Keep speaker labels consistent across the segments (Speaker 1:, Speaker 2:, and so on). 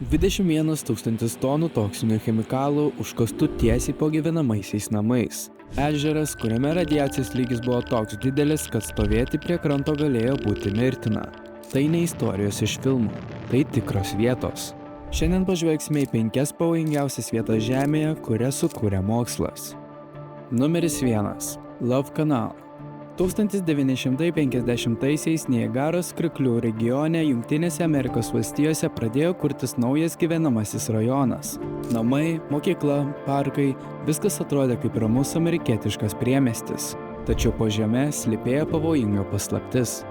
Speaker 1: 21 000 tonų toksinių chemikalų užkastų tiesiai po gyvenamaisiais namais. Ežeras, kuriame radiacijos lygis buvo toks didelis, kad stovėti prie kranto galėjo būti mirtina. Tai ne istorijos iš filmų, tai tikros vietos. Šiandien pažvelgsime į 5 pavojingiausias vietas Žemėje, kurias sukūrė mokslas. Numeris 1. Love Canal. 1950-aisiais Niagaros krioklių regione Jungtinėse Amerikos valstijose pradėjo kurtis naujas gyvenamasis rajonas. Namai, mokykla, parkai – viskas atrodė kaip ramus amerikietiškas priemiestis. Tačiau po žeme slypėjo pavojinga paslaptis.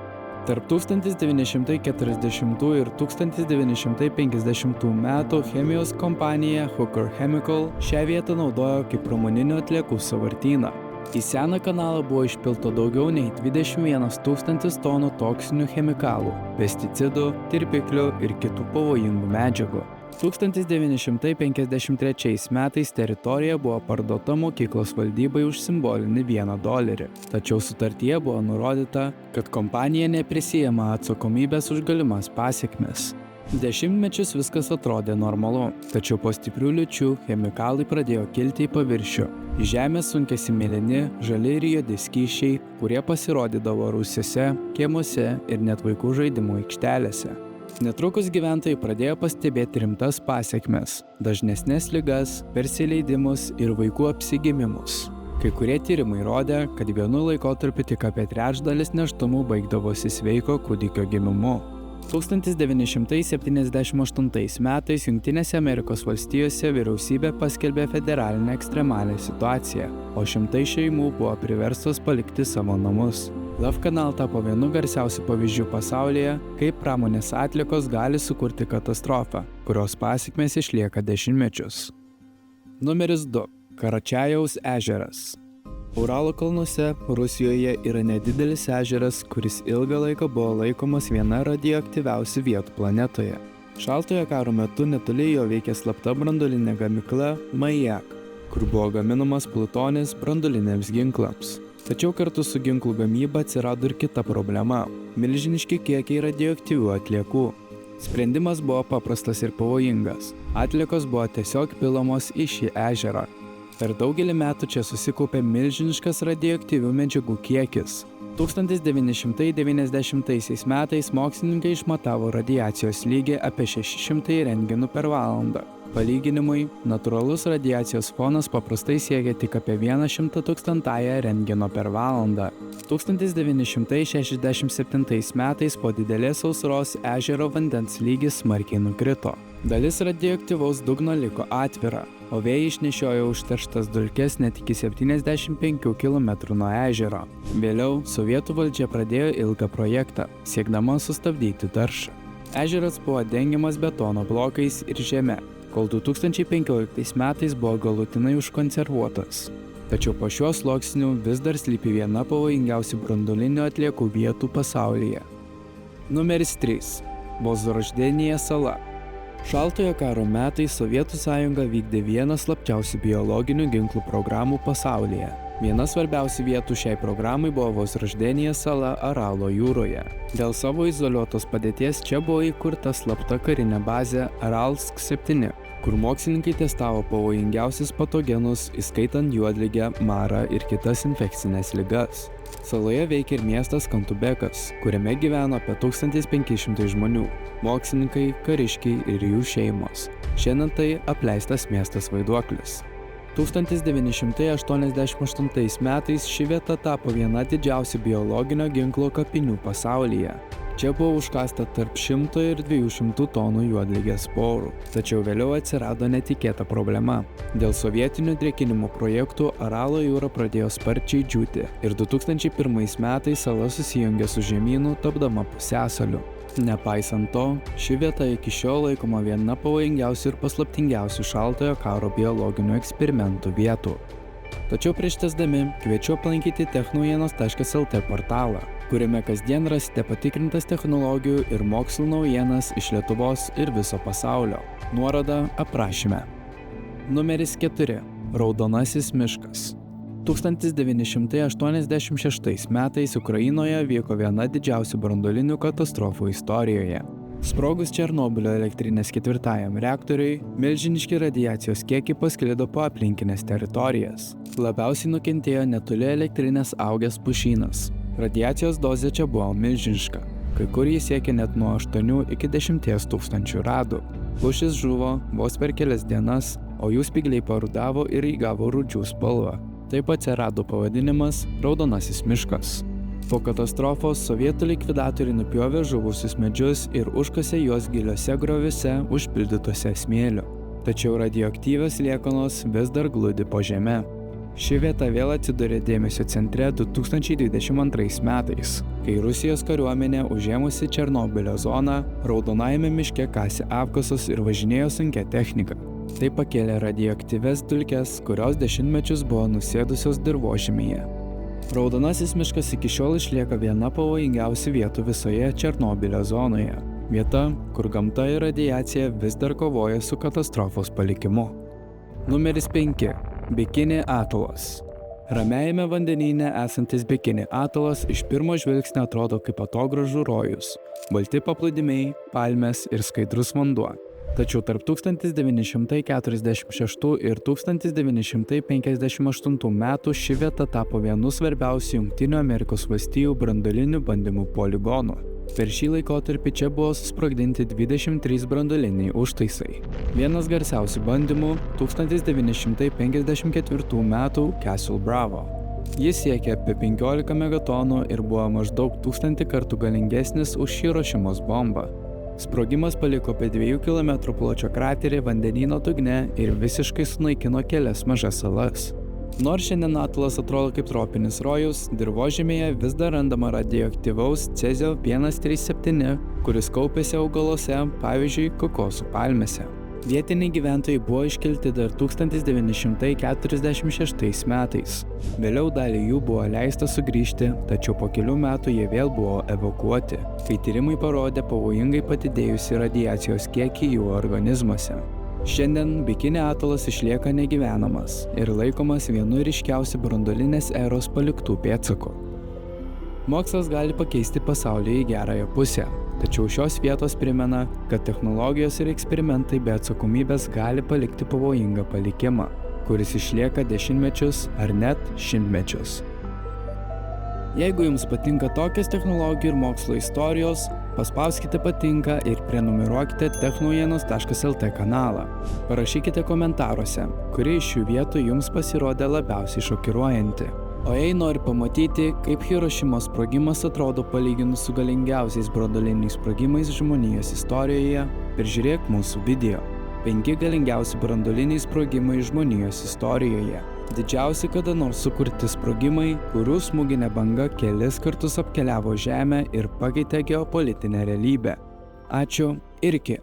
Speaker 1: Tarp 1940 ir 1950 metų chemijos kompanija Hooker Chemical šią vietą naudojo kaip pramoninių atliekų sąvartyną. Į seną kanalą buvo išpilta daugiau nei 21 000 tonų toksinių chemikalų, pesticidų, tirpiklių ir kitų pavojingų medžiagų. 1953 metais teritorija buvo parduota mokyklos valdybai už simbolinį $1, tačiau sutartyje buvo nurodyta, kad kompanija neprisiima atsakomybės už galimas pasekmes. Dešimtmečius viskas atrodė normalu, tačiau po stiprių liūčių chemikalai pradėjo kilti į paviršių. Į žemę sunkėsi mėlyni, žali ir juodi skysčiai, kurie pasirodydavo rūsiuose, kiemuose ir net vaikų žaidimų aikštelėse. Netrukus gyventojai pradėjo pastebėti rimtas pasekmes – dažnesnes ligas, persileidimus ir vaikų apsigimimus. Kai kurie tyrimai rodė, kad vienu laikotarpiu tik apie trečdalis nėštumų baigdavosi sveiko kūdikio gimimu. 1978 metais Jungtinėse Amerikos valstijose vyriausybė paskelbė federalinę ekstremalią situaciją, o šimtai šeimų buvo priverstos palikti savo namus. Love Canal tapo vienu garsiausių pavyzdžių pasaulyje, kaip pramonės atliekos gali sukurti katastrofą, kurios pasekmės išlieka dešimtmečius. Numeris 2. Karačiajaus ežeras. Uralo kalnuose, Rusijoje yra nedidelis ežeras, kuris ilgą laiką buvo laikomas viena radioaktyviausių vietų planetoje. Šaltojo karo metu netoli jo veikė slapta branduolinė gamykla Majak, kur buvo gaminamas plutonis branduoliniams ginklams. Tačiau kartu su ginklų gamyba atsirado ir kita problema – milžiniški kiekiai radioaktyvių atliekų. Sprendimas buvo paprastas ir pavojingas. Atliekos buvo tiesiog pilamos į šį ežerą. Per daugelį metų čia susikaupė milžiniškas radioaktyvių medžiagų kiekis. 1990 metais mokslininkai išmatavo radiacijos lygį apie 600 rentgenų per valandą. Palyginimui, natūralus radiacijos fonas paprastai siekia tik apie 1/100 rentgeno per valandą. 1967 metais po didelės sausros ežero vandens lygis smarkiai nukrito. Dalis radioaktyvaus dugno liko atvira, o vėjai išnešiojo užterštas dulkes net iki 75 km nuo ežero. Vėliau sovietų valdžia pradėjo ilgą projektą, siekdama sustabdyti taršą. Ežeras buvo dengiamas betono blokais ir žeme, kol 2015 metais buvo galutinai užkonservuotas. Tačiau po šiuo sluoksniu vis dar slypi viena pavojingiausių branduolinių atliekų vietų pasaulyje. Numeris 3. Vozroždenija sala. Šaltojo karo metais Sovietų sąjunga vykdė vieną slapčiausių biologinių ginklų programų pasaulyje. Viena svarbiausių vietų šiai programai buvo Vozroždenija sala Aralo jūroje. Dėl savo izoliuotos padėties čia buvo įkurta slapta karinė bazė Aralsk 7, kur mokslininkai testavo pavojingiausius patogenus, įskaitant juodligę, marą ir kitas infekcines ligas. Saloje veikia ir miestas Kantubekas, kuriame gyveno apie 1500 žmonių – mokslininkai, kariškiai ir jų šeimos. Šiandien tai apleistas miestas vaiduoklis. 1988 metais ši vieta tapo viena didžiausių biologinio ginklo kapinių pasaulyje. Čia buvo užkasta tarp 100 ir 200 tonų juodligės sporų. Tačiau vėliau atsirado netikėta problema. Dėl sovietinių drėkinimo projektų Aralo jūra pradėjo sparčiai džiūti ir 2001 metais sala susijungė su žemynu, tapdama pusiasaliu. Nepaisant to, ši vieta iki šiol laikoma viena pavojingiausių ir paslaptingiausių šaltojo karo biologinių eksperimentų vietų. Tačiau prieš tęsdami kviečiu aplankyti technaujienos.lt portalą, kuriame kasdien rasite patikrintas technologijų ir mokslo naujienas iš Lietuvos ir viso pasaulio. Nuoroda aprašyme. Numeris 4. Raudonasis miškas. 1986 metais Ukrainoje vyko viena didžiausių branduolinių katastrofų istorijoje. Sprogus Černobylio elektrinės 4. reaktoriui, milžiniški radiacijos kiekiai pasklido po aplinkinės teritorijas. Labiausiai nukentėjo netoli elektrinės augęs pušynas. Radiacijos dozė čia buvo milžiniška. Kai kur jis siekė net nuo 8 iki 10 tūkstančių radų. Pušis žuvo vos per kelias dienas, o jų spygliai parudavo ir įgavo rudžių spalvą. Taip atsirado pavadinimas Raudonasis miškas. Po katastrofos sovietų likvidatoriai nupjovė žuvusius medžius ir užkasė juos giliuose grioviuose užpildytuose smėliu. Tačiau radioaktyvios liekanos vis dar glūdi po žeme. Ši vieta vėl atsidūrė dėmesio centre 2022 metais, kai Rusijos kariuomenė užėmusi Černobylio zoną Raudonajame miške kasė apkasus ir važinėjo sunkia technika. Tai pakėlė radioaktyvias dulkes, kurios dešimtmečius buvo nusėdusios dirvožemyje. Raudonasis miškas iki šiol išlieka viena pavojingiausių vietų visoje Černobylio zonoje. Vieta, kur gamta ir radiacija vis dar kovoja su katastrofos palikimu. Numeris 5. Bikini atolas. Ramiajame vandenyne esantis Bikini atolas iš pirmo žvilgsnio atrodo kaip atogrąžų rojus. Balti paplūdimiai, palmės ir skaidrus vanduo. Tačiau tarp 1946 ir 1958 metų ši vieta tapo vienu svarbiausių Jungtinių Amerikos valstijų branduolinių bandymų poligonų. Per šį laikotarpį čia buvo susprogdinti 23 branduoliniai užtaisai. Vienas garsiausių bandymų 1954 metų Castle Bravo. Jis siekė apie 15 megatonų ir buvo maždaug 1000 kartų galingesnis už Hirošimos bombą. Sprogimas paliko apie 2 km pločio kraterį vandenyno dugne ir visiškai sunaikino kelias mažas salas. Nors šiandien atolas atrodo kaip tropinis rojus, dirvožemyje vis dar randama radioaktyvaus cezio 137, kuris kaupėsi augaluose, pavyzdžiui, kokosų palmėse. Vietiniai gyventojai buvo iškelti dar 1946 metais. Vėliau dalį jų buvo leista sugrįžti, tačiau po kelių metų jie vėl buvo evakuoti, kai tyrimai parodė pavojingai padidėjusį radiacijos kiekį jų organizmuose. Šiandien Bikini atolas išlieka negyvenamas ir laikomas vienu ryškiausių branduolinės eros paliktų pėdsakų. Mokslas gali pakeisti pasaulį į gerąją pusę, tačiau šios vietos primena, kad technologijos ir eksperimentai be atsakomybės gali palikti pavojingą palikimą, kuris išlieka dešimtmečius ar net šimtmečius. Jeigu jums patinka tokios technologijų ir mokslo istorijos, paspauskite patinka ir prenumeruokite technaujienos.lt kanalą. Parašykite komentaruose, kuri iš šių vietų jums pasirodė labiausiai šokiruojanti. O jei nori pamatyti, kaip Hirošimos sprogimas atrodo palyginus su galingiausiais branduoliniais sprogimais žmonijos istorijoje, peržiūrėk mūsų video. 5 galingiausi branduoliniai sprogimai žmonijos istorijoje. Didžiausi kada nors sukurti sprogimai, kurių smūginė banga kelis kartus apkeliavo Žemę ir pakeitė geopolitinę realybę. Ačiū ir iki.